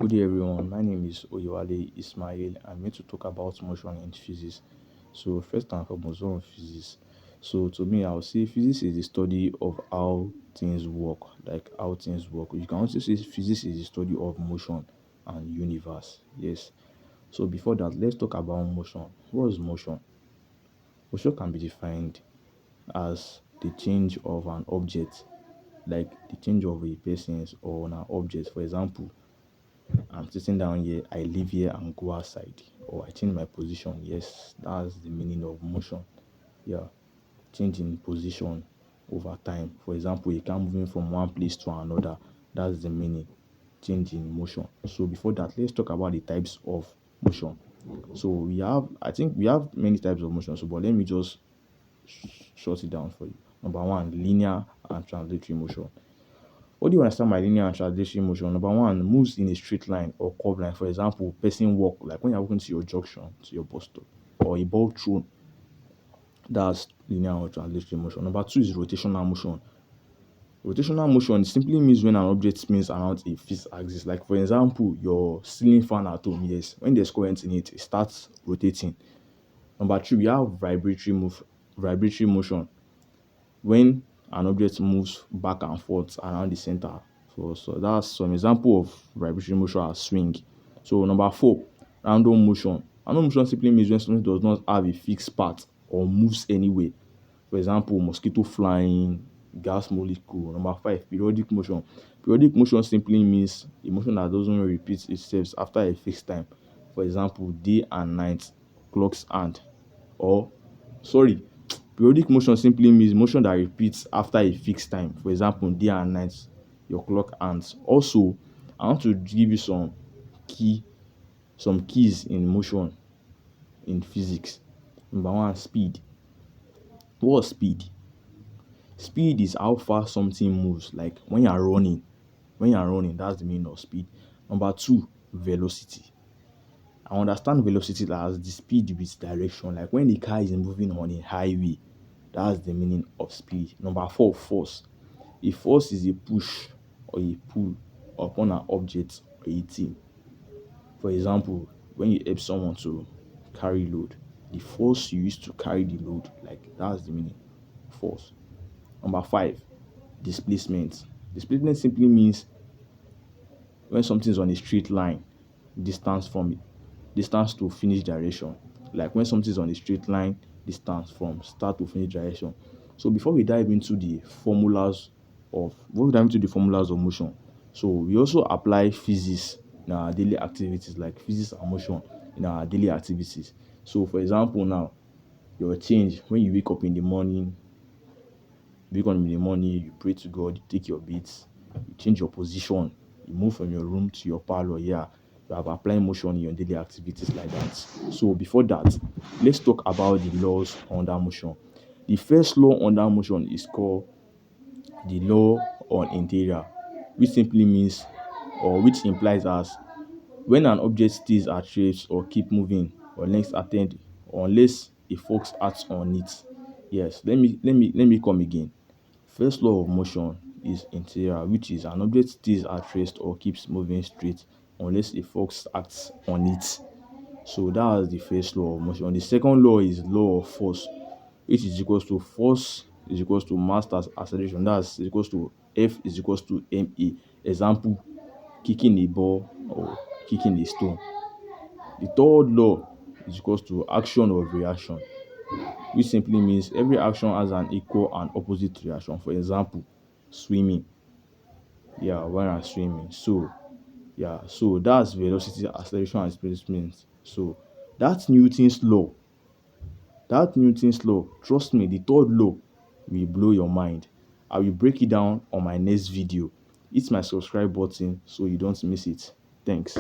Good day everyone, my name is Oyewale Ismail. I'm here to talk about motion in physics. So first and foremost, on physics. So to me, I'll say physics is the study of how things work, like how things work. You can also say physics is the study of motion and universe. Yes. So before that, let's talk about motion. What is motion? Motion can be defined as the change of an object, like the change of a person's or an object. For example, I'm sitting down here, I leave here and go outside, or I change my position. Yes, that's the meaning of motion. Yeah, changing position over time. For example, you can moving from one place to another. That's the meaning, changing motion. So before that, let's talk about the types of motion. So I think we have many types of motion. So, but let me just short it down for you. Number one, linear and translatory motion. What do you understand by linear and translation motion? Number one, moves in a straight line or curved line. For example, person walk, like when you're walking to your junction, to your bus stop, or a ball thrown. That's linear or translatory motion. Number two is rotational motion. Rotational motion simply means when an object spins around a fixed axis. Like for example, your ceiling fan at home. Yes, when there's current in it, it starts rotating. Number three, we have vibratory motion. When an object moves back and forth around the center. So that's some example of vibratory motion as swing. So number four, random motion. Random motion simply means when something does not have a fixed path or moves anywhere. For example, mosquito flying, gas molecule. Number five, periodic motion. Periodic motion simply means a motion that doesn't repeat itself after a fixed time. For example, day and night, clocks and or sorry, periodic motion simply means motion that repeats after a fixed time. For example, day and night, your clock hands. Also, I want to give you some keys in motion in physics. Number one, speed. What's speed? Speed is how fast something moves. Like when you're running, that's the meaning of speed. Number two, velocity. I understand velocity as the speed with direction. Like when the car is moving on a highway, that's the meaning of speed. Number four, force. A force is a push or a pull upon an object or a thing. For example, when you help someone to carry load, the force you use to carry the load, like that's the meaning of force. Number five, displacement. Displacement simply means when something is on a straight line, distance from distance to finish direction. Like when something is on a straight line, distance from start to finish direction. So before we dive into the formulas of motion, so we also apply physics in our daily activities, like physics and motion in our daily activities. So for example, now your change when you wake up in the morning, you pray to God, you take your beats, you change your position, you move from your room to your parlor. Yeah, you have applied motion in your daily activities like that. So before that, let's talk about the laws under motion. The first law under motion is called the law on interior, which simply means or which implies as when an object stays at rest or keep moving unless a force acts on it. Yes, let me come again. First law of motion is interior, which is an object stays at rest or keeps moving straight unless a force acts on it. So that's the first law of motion. The second law is law of force, which is equals to force is equals to mass times acceleration. That's equals to F is equals to ma. Example, kicking a ball or kicking a stone. The third law is equals to action or reaction, which simply means every action has an equal and opposite reaction. For example, swimming. Yeah, when I'm swimming. So that's velocity, acceleration, and displacement. So that's Newton's law. Trust me, the third law will blow your mind. I will break it down on my next video. Hit my subscribe button so you don't miss it. Thanks.